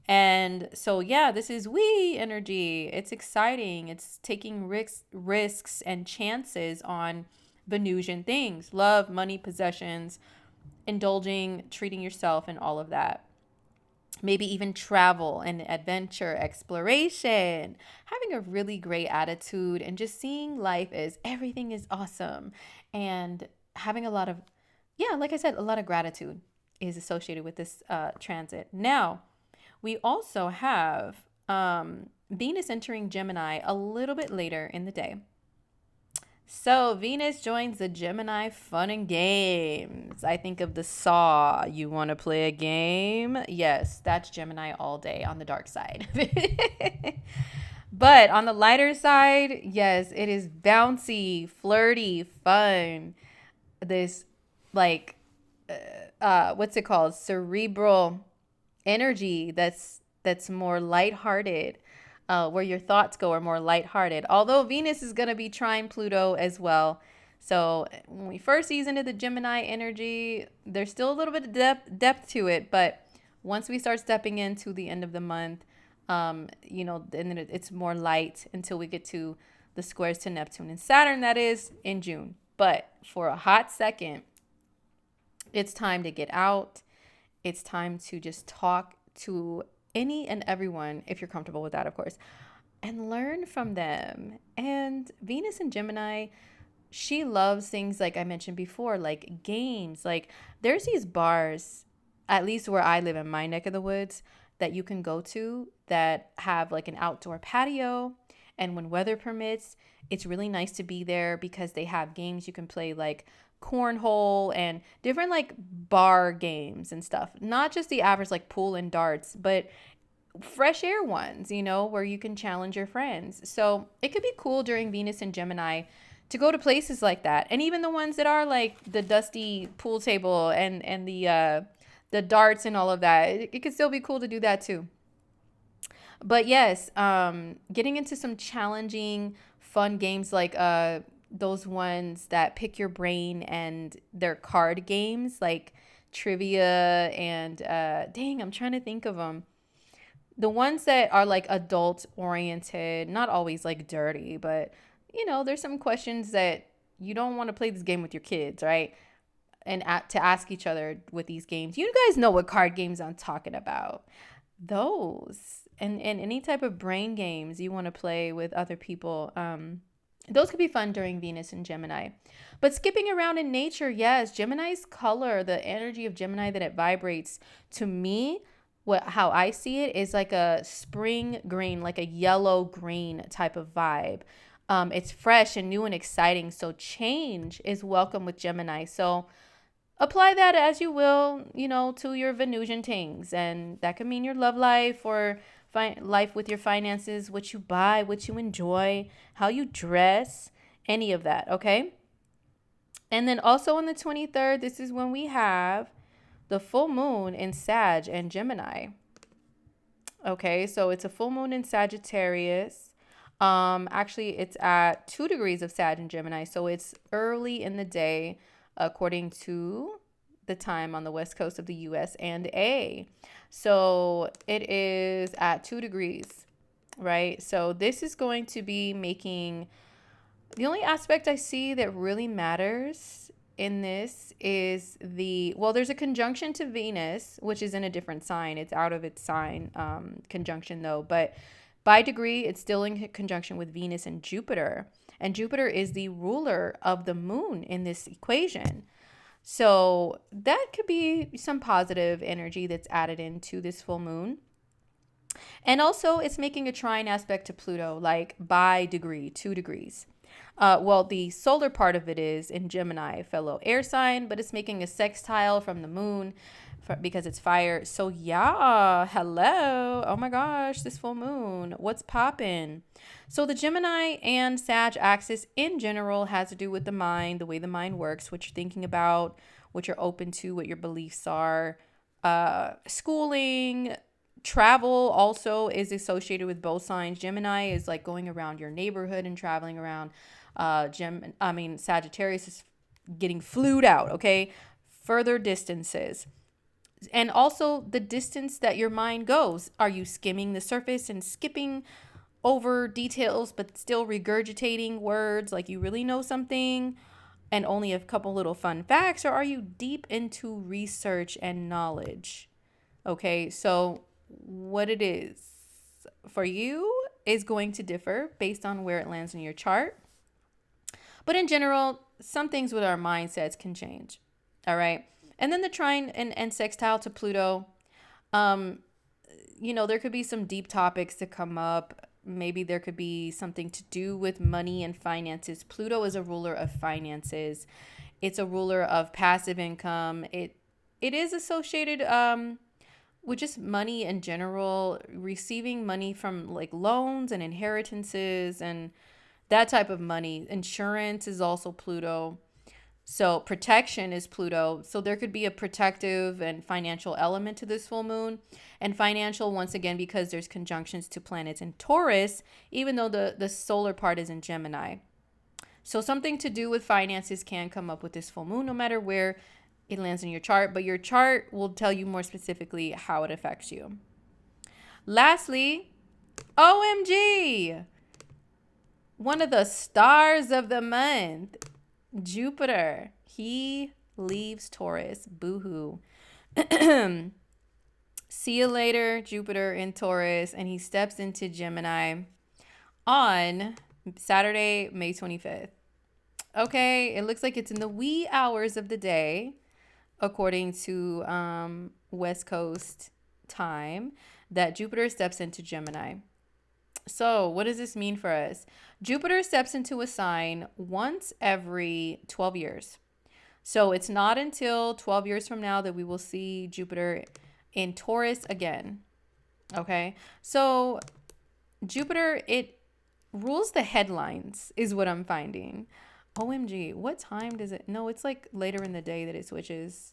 [SPEAKER 1] And so, yeah, this is wee energy. It's exciting. It's taking risks and chances on Venusian things, love, money, possessions, indulging, treating yourself, and all of that. Maybe even travel and adventure, exploration, having a really great attitude and just seeing life as everything is awesome, and having a lot of, yeah, like I said, a lot of gratitude is associated with this transit. Now, we also have Venus entering Gemini a little bit later in the day. So Venus joins the Gemini fun and games. I think of the Saw. You want to play a game? Yes, that's Gemini all day on the dark side. But on the lighter side, yes, it is bouncy, flirty, fun. This like, what's it called? Cerebral energy that's more lighthearted, where your thoughts go are more lighthearted. Although Venus is going to be trine Pluto as well. So when we first ease into the Gemini energy, there's still a little bit of depth to it. But once we start stepping into the end of the month, then it's more light until we get to the squares to Neptune and Saturn, that is in June. But for a hot second, it's time to get out. It's time to just talk to any and everyone, if you're comfortable with that, of course, and learn from them. And Venus in Gemini, she loves things like I mentioned before, like games. Like there's these bars, at least where I live in my neck of the woods, that you can go to that have like an outdoor patio. And when weather permits, it's really nice to be there because they have games you can play, like cornhole and different like bar games and stuff. Not just the average like pool and darts, but fresh air ones, where you can challenge your friends. So it could be cool during Venus and Gemini to go to places like that. And even the ones that are like the dusty pool table and the darts and all of that, it could still be cool to do that too. But yes, getting into some challenging, fun games like those ones that pick your brain, and they're card games like trivia and dang, I'm trying to think of them. The ones that are like adult oriented, not always like dirty, but there's some questions that you don't want to play this game with your kids, right? And to ask each other with these games. You guys know what card games I'm talking about. Those and any type of brain games you want to play with other people. Those could be fun during Venus and Gemini. But skipping around in nature, yes, Gemini's color, the energy of Gemini that it vibrates, to me, how I see it is like a spring green, like a yellow green type of vibe. It's fresh and new and exciting. So change is welcome with Gemini. So apply that as you will, to your Venusian things. And that could mean your love life or life with your finances, what you buy, what you enjoy, how you dress, any of that, okay? And then also on the 23rd, this is when we have the full moon in Sag and Gemini. Okay, so it's a full moon in Sagittarius. Actually, it's at 2 degrees of Sag and Gemini, so it's early in the day according to the time on the west coast of the US and A. So it is at 2 degrees, right? So this is going to be making, the only aspect I see that really matters in this is there's a conjunction to Venus, which is in a different sign. It's out of its sign conjunction though. But by degree, it's still in conjunction with Venus and Jupiter. And Jupiter is the ruler of the moon in this equation. So that could be some positive energy that's added into this full moon. And also it's making a trine aspect to Pluto, like by degree, 2 degrees. The solar part of it is in Gemini, fellow air sign, but it's making a sextile from the moon because it's fire. So yeah, hello. Oh my gosh, this full moon. What's poppin'? So the Gemini and Sag axis in general has to do with the mind, the way the mind works, what you're thinking about, what you're open to, what your beliefs are. Schooling, travel also is associated with both signs. Gemini is like going around your neighborhood and traveling around. Sagittarius is getting flued out, okay? Further distances. And also the distance that your mind goes. Are you skimming the surface and skipping over details, but still regurgitating words like you really know something and only a couple little fun facts? Or are you deep into research and knowledge? Okay, so what it is for you is going to differ based on where it lands in your chart. But in general, some things with our mindsets can change. All right. And then the trine and sextile to Pluto, there could be some deep topics to come up. Maybe there could be something to do with money and finances. Pluto is a ruler of finances. It's a ruler of passive income. It is associated with just money in general, receiving money from like loans and inheritances and that type of money. Insurance is also Pluto. So protection is Pluto. So there could be a protective and financial element to this full moon. And financial, once again, because there's conjunctions to planets in Taurus, even though the solar part is in Gemini. So something to do with finances can come up with this full moon, no matter where it lands in your chart. But your chart will tell you more specifically how it affects you. Lastly, OMG! One of the stars of the month, Jupiter. He leaves Taurus. Boo-hoo. See you later, Jupiter in Taurus. And he steps into Gemini on Saturday, May 25th. Okay, it looks like it's in the wee hours of the day, according to West Coast time, that Jupiter steps into Gemini. So what does this mean for us? Jupiter steps into a sign once every 12 years. So it's not until 12 years from now that we will see Jupiter in Taurus again. Okay. So Jupiter, it rules the headlines is what I'm finding. OMG, what time does it? No, it's like later in the day that it switches.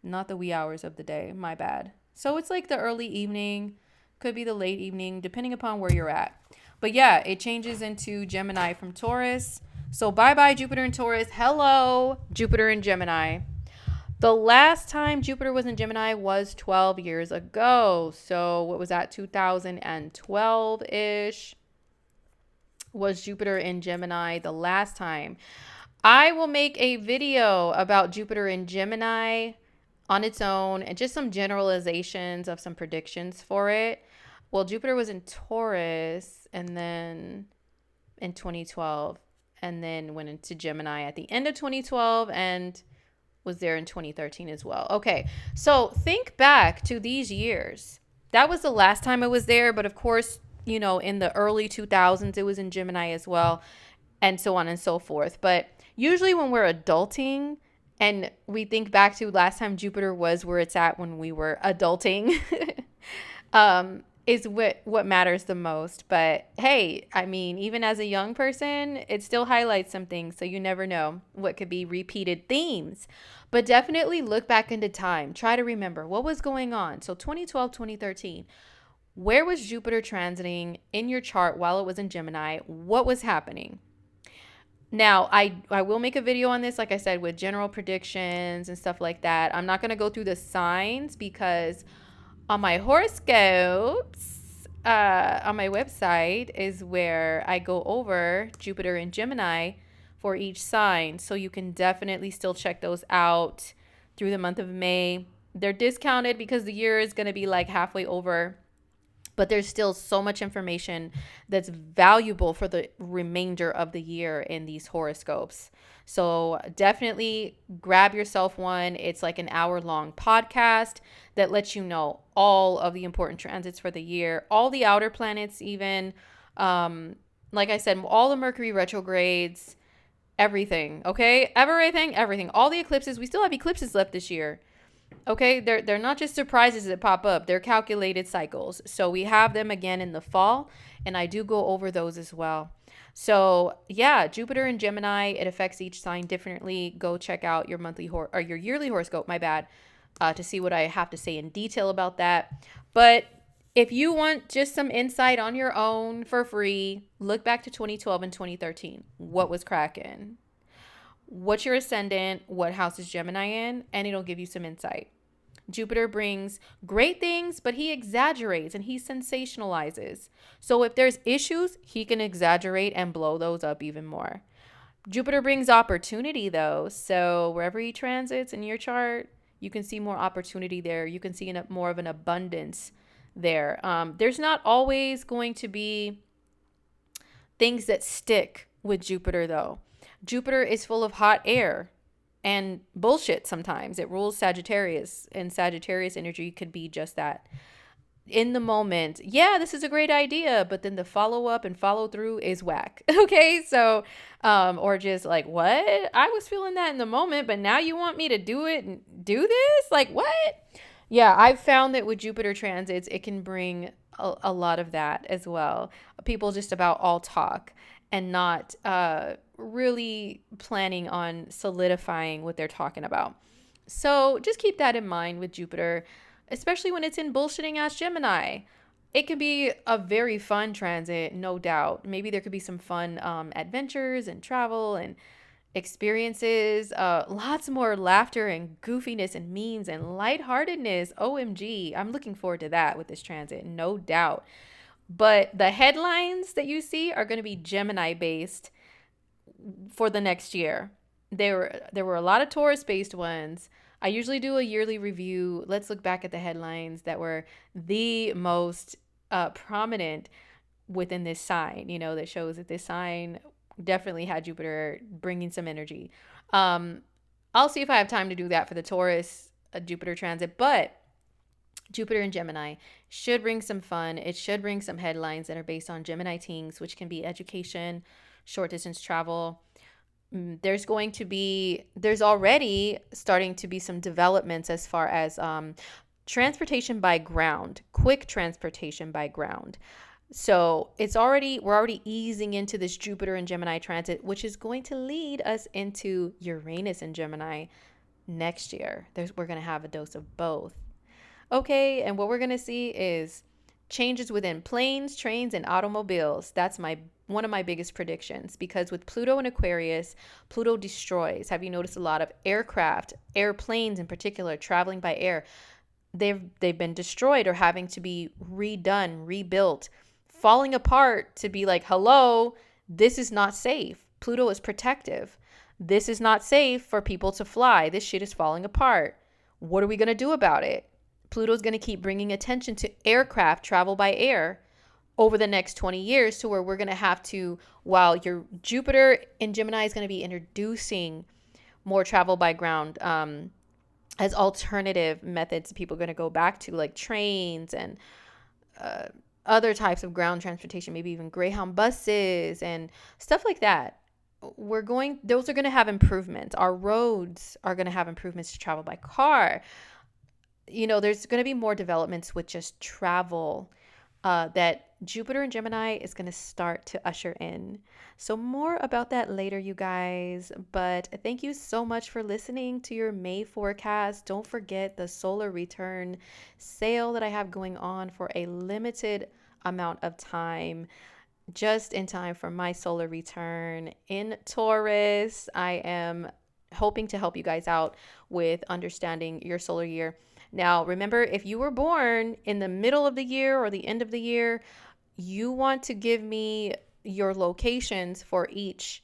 [SPEAKER 1] Not the wee hours of the day. My bad. So it's like the early evening. Could be the late evening, depending upon where you're at. But yeah, it changes into Gemini from Taurus. So bye-bye, Jupiter in Taurus. Hello, Jupiter in Gemini. The last time Jupiter was in Gemini was 12 years ago. So what was that, 2012-ish? Was Jupiter in Gemini the last time. I will make a video about Jupiter in Gemini on its own and just some generalizations of some predictions for it. Well, Jupiter was in Taurus and then in 2012 and then went into Gemini at the end of 2012 and was there in 2013 as well. Okay, so think back to these years. That was the last time it was there, but of course, in the early 2000s, it was in Gemini as well, and so on and so forth. But usually when we're adulting and we think back to last time Jupiter was where it's at when we were adulting, is what matters the most. But hey, I mean, even as a young person, it still highlights some things. So you never know what could be repeated themes. But definitely look back into time. Try to remember what was going on. So 2012, 2013. Where was Jupiter transiting in your chart while it was in Gemini? What was happening? Now, I will make a video on this, like I said, with general predictions and stuff like that. I'm not going to go through the signs because on my horoscopes, on my website is where I go over Jupiter in Gemini for each sign. So you can definitely still check those out through the month of May. They're discounted because the year is going to be like halfway over, but there's still so much information that's valuable for the remainder of the year in these horoscopes. So definitely grab yourself one. It's like an hour-long podcast that lets you know all of the important transits for the year, all the outer planets even. Like I said, all the Mercury retrogrades, everything, okay? Everything. All the eclipses. We still have eclipses left this year. Okay, they're not just surprises that pop up. They're calculated cycles. So we have them again in the fall, and I do go over those as well. So yeah, Jupiter and Gemini, it affects each sign differently. Go check out your monthly or your yearly horoscope, my bad, to see what I have to say in detail about that. But if you want just some insight on your own for free, look back to 2012 and 2013. What was cracking? What's your ascendant? What house is Gemini in? And it'll give you some insight. Jupiter brings great things, but he exaggerates and he sensationalizes. So if there's issues, he can exaggerate and blow those up even more. Jupiter brings opportunity though. So wherever he transits in your chart, you can see more opportunity there. You can see more of an abundance there. There's not always going to be things that stick with Jupiter though. Jupiter is full of hot air and bullshit sometimes. It rules Sagittarius, and Sagittarius energy could be just that. In the moment, yeah, this is a great idea, but then the follow up and follow through is whack. Okay, so, or just like, what? I was feeling that in the moment, but now you want me to do it and do this? Like, what? Yeah, I've found that with Jupiter transits, it can bring a lot of that as well. People just about all talk and not really planning on solidifying what they're talking about. So just keep that in mind with Jupiter, especially when it's in bullshitting ass Gemini. It could be a very fun transit, no doubt. Maybe there could be some fun adventures and travel and experiences, lots more laughter and goofiness and memes and lightheartedness. OMG, I'm looking forward to that with this transit, no doubt. But the headlines that you see are going to be Gemini based for the next year. There were a lot of Taurus based ones. I usually do a yearly review. Let's look back at the headlines that were the most prominent within this sign, that shows that this sign definitely had Jupiter bringing some energy. I'll see if I have time to do that for the Taurus Jupiter transit, but Jupiter and Gemini should bring some fun. It should bring some headlines that are based on Gemini things, which can be education, short distance travel. There's already starting to be some developments as far as transportation by ground, quick transportation by ground. So we're already easing into this Jupiter and Gemini transit, which is going to lead us into Uranus and Gemini next year. We're going to have a dose of both. Okay, and what we're going to see is changes within planes, trains, and automobiles. That's one of my biggest predictions, because with Pluto and Aquarius, Pluto destroys. Have you noticed a lot of aircraft, airplanes in particular, traveling by air? They've been destroyed or having to be redone, rebuilt, falling apart to be like, hello, this is not safe. Pluto is protective. This is not safe for people to fly. This shit is falling apart. What are we going to do about it? Pluto's going to keep bringing attention to aircraft travel by air over the next 20 years, to where we're going to have to, while your Jupiter in Gemini is going to be introducing more travel by ground as alternative methods people are going to go back to, like trains and other types of ground transportation, maybe even Greyhound buses and stuff like that. Those are going to have improvements. Our roads are going to have improvements to travel by car. There's going to be more developments with just travel that Jupiter and Gemini is going to start to usher in. So more about that later, you guys. But thank you so much for listening to your May forecast. Don't forget the solar return sale that I have going on for a limited amount of time, just in time for my solar return in Taurus. I am hoping to help you guys out with understanding your solar year. Now, remember, if you were born in the middle of the year or the end of the year, you want to give me your locations for each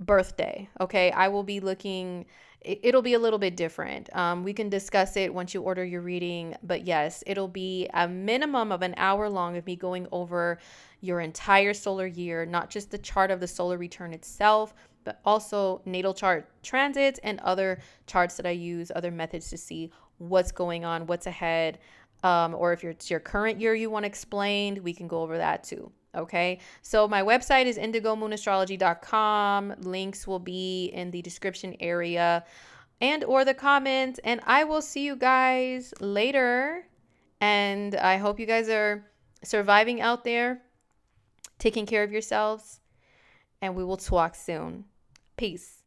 [SPEAKER 1] birthday. Okay, I will be looking, it'll be a little bit different. We can discuss it once you order your reading, but yes, it'll be a minimum of an hour long of me going over your entire solar year, not just the chart of the solar return itself, but also natal chart transits and other charts that I use, other methods to see what's going on, what's ahead. Or if it's your current year you want explained, we can go over that too. Okay, so my website is indigomoonAstrology.com. Links will be in the description area and or the comments, and I will see you guys later. And I hope you guys are surviving out there, taking care of yourselves, and we will talk soon. Peace.